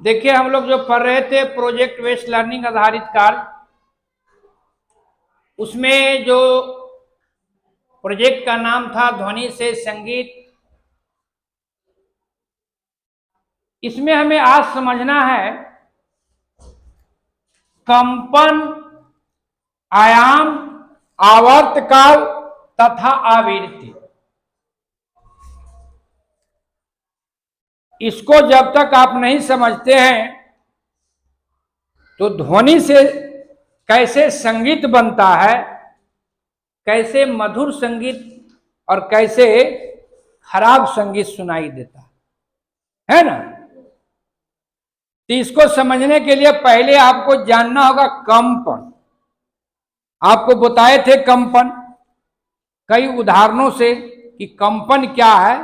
देखिए, हम लोग जो पढ़ रहे थे प्रोजेक्ट बेस्ड लर्निंग आधारित कार्य, उसमें जो प्रोजेक्ट का नाम था ध्वनि से संगीत। इसमें हमें आज समझना है कंपन, आयाम, आवर्तकाल तथा आवृत्ति। इसको जब तक आप नहीं समझते हैं तो ध्वनि से कैसे संगीत बनता है, कैसे मधुर संगीत और कैसे खराब संगीत सुनाई देता है ना। तो इसको समझने के लिए पहले आपको जानना होगा कंपन। आपको बताए थे कंपन कई उदाहरणों से कि कंपन क्या है।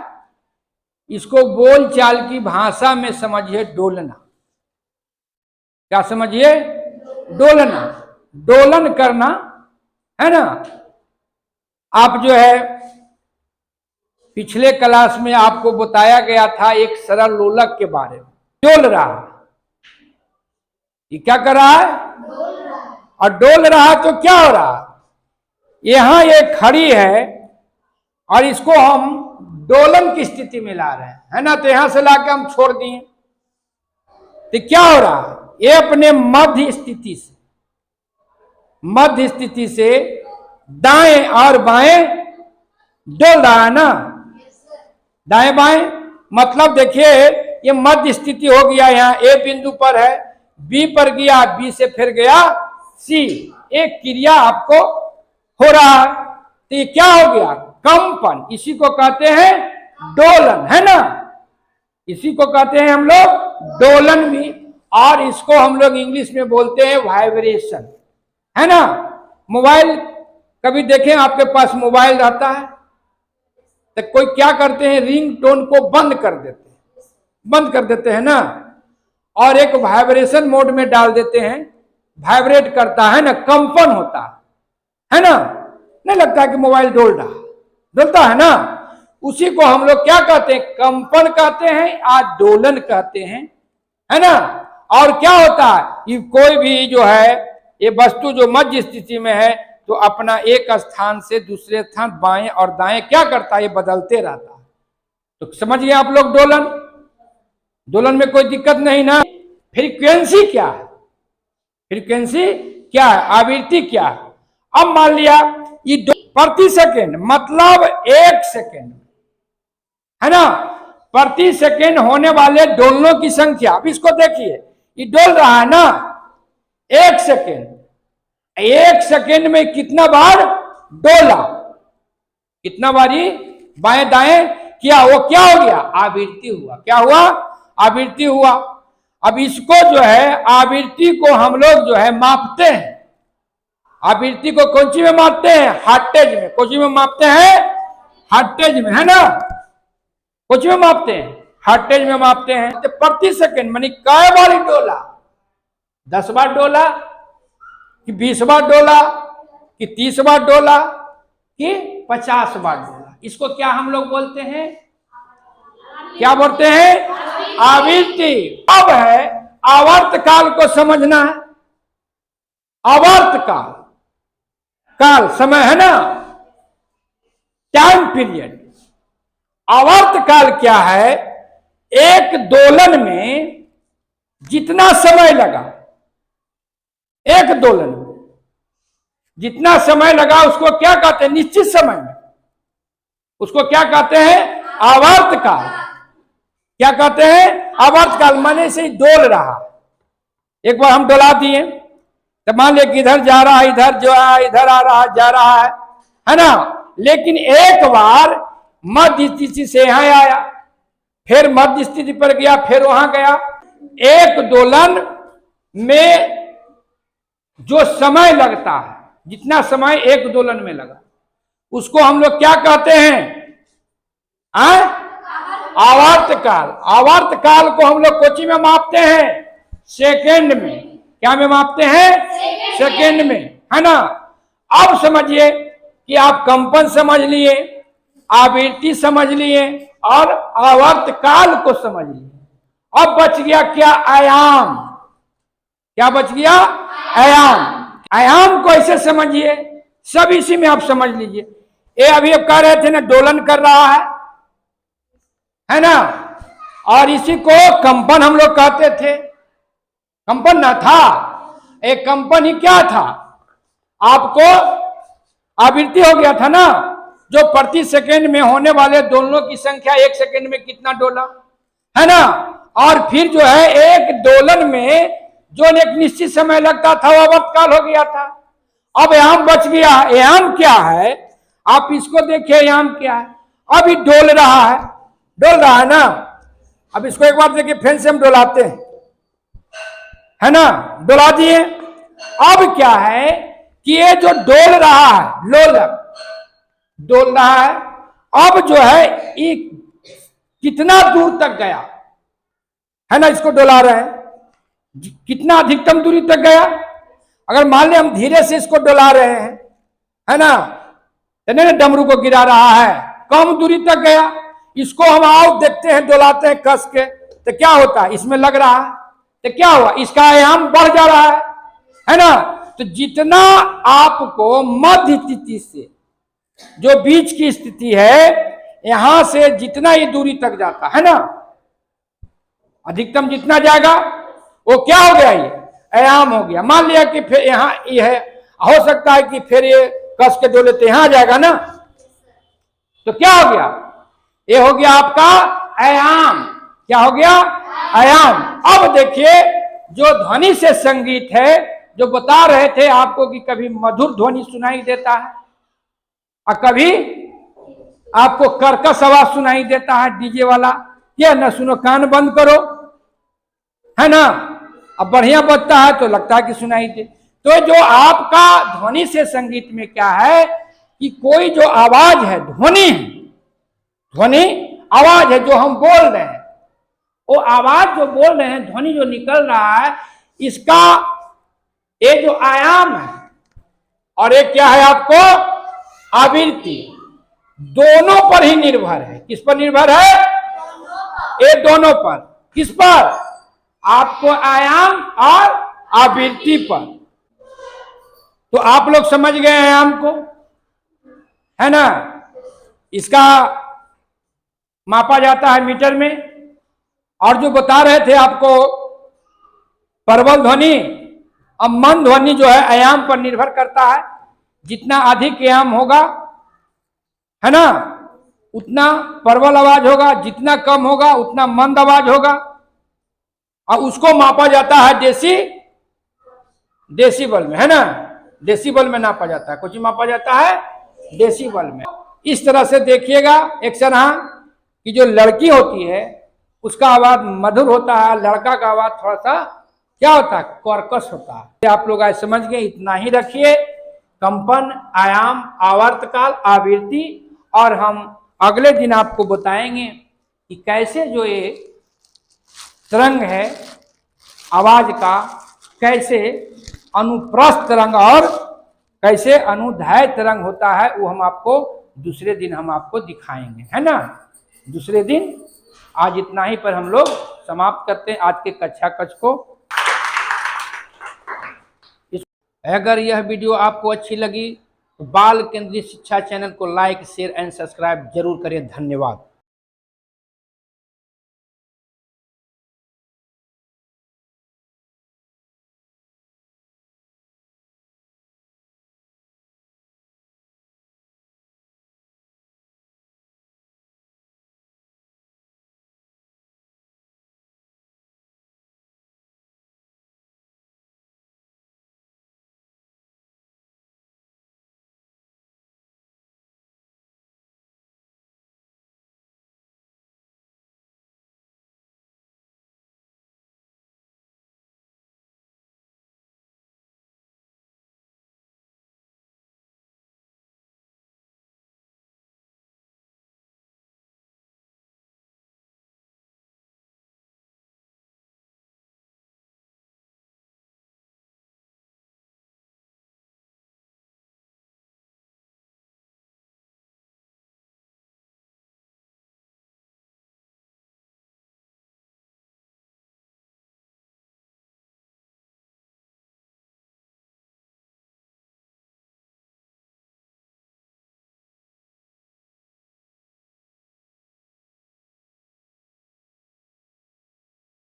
इसको बोलचाल की भाषा में समझिए डोलना। क्या समझिए? डोलना, डोलन करना, है ना। आप जो है पिछले क्लास में आपको बताया गया था एक सरल लोलक के बारे में। डोल रहा, ये क्या कर रहा है? डोल रहा है। और डोल रहा है तो क्या हो रहा है? यहां ये खड़ी है और इसको हम डोलन की स्थिति में ला रहे हैं, है ना। तो यहां से लाके हम छोड़ दिए तो क्या हो रहा है? ये अपने मध्य स्थिति से दाएं और बाएं डोल रहा है ना। दाएं बाएं मतलब देखिए ये मध्य स्थिति हो गया। यहाँ ए बिंदु पर है, बी पर गया, बी से फिर गया सी। एक क्रिया आपको हो रहा है तो ये क्या हो गया? कंपन। इसी को कहते हैं डोलन, है ना। इसी को कहते हैं हम लोग डोलन भी, और इसको हम लोग इंग्लिश में बोलते हैं वाइब्रेशन, है ना। मोबाइल कभी देखें, आपके पास मोबाइल रहता है तो कोई क्या करते हैं? रिंग टोन को बंद कर देते हैं ना, और एक वाइब्रेशन मोड में डाल देते हैं। वाइब्रेट करता है ना, कंपन होता है ना। नहीं लगता कि मोबाइल डोलता है ना। उसी को हम लोग क्या कहते हैं? कंपन कहते हैं या डोलन कहते हैं, है ना। और क्या होता है कि कोई भी जो है ये वस्तु जो मध्य स्थिति में है तो अपना एक स्थान से दूसरे स्थान बाएं और दाएं क्या करता है? ये बदलते रहता है। तो समझ गए आप लोग डोलन में कोई दिक्कत नहीं ना। फ्रीक्वेंसी क्या है? फ्रीक्वेंसी क्या है? आवृत्ति क्या है? अब मान लिया ये प्रति सेकेंड मतलब 1 सेकेंड, है ना। प्रति सेकेंड होने वाले डोलनों की संख्या, अब इसको देखिए, ये डोल रहा है ना 1 सेकेंड। 1 सेकेंड में कितना बार डोला? कितना बारी बाएं दाएं किया? वो क्या हो गया? आवृत्ति हुआ। क्या हुआ? आवृत्ति हुआ। अब इसको जो है आवृत्ति को हम लोग जो है मापते हैं। आवृत्ति को कौन सी में मापते हैं? हर्ट्ज में। कौन सी में मापते हैं? हर्ट्ज में, है ना। कौन सी में मापते हैं? हर्ट्ज में मापते हैं। तो प्रति सेकंड मानी कै बार डोला? 10 बार डोला कि 20 बार डोला कि 30 बार डोला कि 50 बार डोला? इसको क्या हम लोग बोलते हैं? क्या बोलते हैं? आवृत्ति। अब है आवर्तकाल को समझना है। आवर्तकाल, काल समय, है ना, टाइम पीरियड। आवर्तकाल क्या है? एक दोलन में जितना समय लगा, एक दोलन में जितना समय लगा उसको क्या कहते हैं? निश्चित समय में उसको क्या कहते हैं? आवर्तकाल। क्या कहते हैं? आवर्तकाल। माने से डोल रहा। एक बार हम डोला दिए तो मान लिया कि इधर जा रहा है, इधर जो है, इधर आ रहा है, जा रहा है ना। लेकिन एक बार मध्य स्थिति से यहां आया, फिर मध्य स्थिति पर गया, फिर वहां गया। एक दोलन में जो समय लगता है, जितना समय एक दोलन में लगा, उसको हम लोग क्या कहते हैं? आवर्तकाल। आवर्तकाल को हम लोग कोची में मापते हैं? सेकेंड में। क्या में मापते हैं? सेकेंड में, है ना। अब समझिए कि आप कंपन समझ लिए, आवृत्ति समझ लिए और आवर्तकाल को समझ लिए। अब बच गया क्या? आयाम। क्या बच गया? आयाम। आयाम को ऐसे समझिए, सब इसी में आप समझ लीजिए। ये अभी कह रहे थे ना, डोलन कर रहा है ना, और इसी को कंपन हम लोग कहते थे। कंपन ना था, एक कंपन ही क्या था? आपको आवृत्ति हो गया था ना, जो प्रति सेकंड में होने वाले दोलनों की संख्या एक सेकंड में कितना डोला, है ना। और फिर जो है एक दोलन में जो एक निश्चित समय लगता था वो आवर्तकाल हो गया था। अब आयाम बच गया। आयाम क्या है? आप इसको देखिए, आयाम क्या है? अभी डोल रहा है, डोल रहा है ना। अब इसको एक बार देखिए, फिर से हम डोलाते हैं, है ना, डोला दिए। अब क्या है कि ये जो डोल रहा है, लोलक डोल रहा है, अब जो है ये कितना दूर तक गया, है ना, इसको डोला रहे हैं, कितना अधिकतम दूरी तक गया। अगर मान लें हम धीरे से इसको डोला रहे हैं, है ना, तो डमरू को गिरा रहा है, कम दूरी तक गया। इसको हम आओ देखते हैं, डोलाते हैं कस के, तो क्या होता है? इसमें लग रहा है, तो क्या हुआ? इसका आयाम बढ़ जा रहा है ना। तो जितना आपको मध्य स्थिति से जो बीच की स्थिति है, यहां से जितना ये दूरी तक जाता है ना, अधिकतम जितना जाएगा वो क्या हो गया? ये आयाम हो गया। मान लिया कि फिर यहां ये है, हो सकता है कि फिर ये कस के डोले तो यहां आ जाएगा ना, तो क्या हो गया? ये हो गया आपका आयाम। क्या हो गया? आयाम। अब देखिए, जो ध्वनि से संगीत है, जो बता रहे थे आपको कि कभी मधुर ध्वनि सुनाई देता है और कभी आपको कर्कश आवाज सुनाई देता है, डीजे वाला। क्या न सुनो, कान बंद करो, है ना, अब बढ़िया बजता है तो लगता है कि सुनाई दे। तो जो आपका ध्वनि से संगीत में क्या है कि कोई जो आवाज है, ध्वनि है, ध्वनि आवाज है जो हम बोल रहे हैं, वो आवाज जो बोल रहे हैं, ध्वनि जो निकल रहा है, इसका ये जो आयाम है और एक क्या है आपको? आवृत्ति, दोनों पर ही निर्भर है। किस पर निर्भर है? ये दोनों पर। किस पर? आपको आयाम और आवृत्ति पर। तो आप लोग समझ गए आयाम को, है ना। इसका मापा जाता है मीटर में। और जो बता रहे थे आपको प्रबल ध्वनि और मंद ध्वनि जो है आयाम पर निर्भर करता है। जितना अधिक आयाम होगा, है ना, उतना प्रबल आवाज होगा, जितना कम होगा उतना मंद आवाज होगा। और उसको मापा जाता है डेसिबल में, है ना, डेसिबल में नापा जाता है। कुछ मापा जाता है डेसिबल में। इस तरह से देखिएगा एक तरह कि जो लड़की होती है उसका आवाज मधुर होता है, लड़का का आवाज थोड़ा सा क्या होता है? कर्कश होता है। आप लोग आज समझ गए, इतना ही रखिए। कंपन, आयाम, आवर्तकाल, आवृत्ति, और हम अगले दिन आपको बताएंगे कि कैसे जो ये तरंग है आवाज का, कैसे अनुप्रस्थ तरंग और कैसे अनुदैर्घ्य तरंग होता है, वो हम आपको दूसरे दिन हम आपको दिखाएंगे, है ना, दूसरे दिन। आज इतना ही पर हम लोग समाप्त करते हैं आज के कक्षा कक्ष को। अगर यह वीडियो आपको अच्छी लगी तो बाल केंद्रीय शिक्षा चैनल को लाइक, शेयर एंड सब्सक्राइब जरूर करें। धन्यवाद।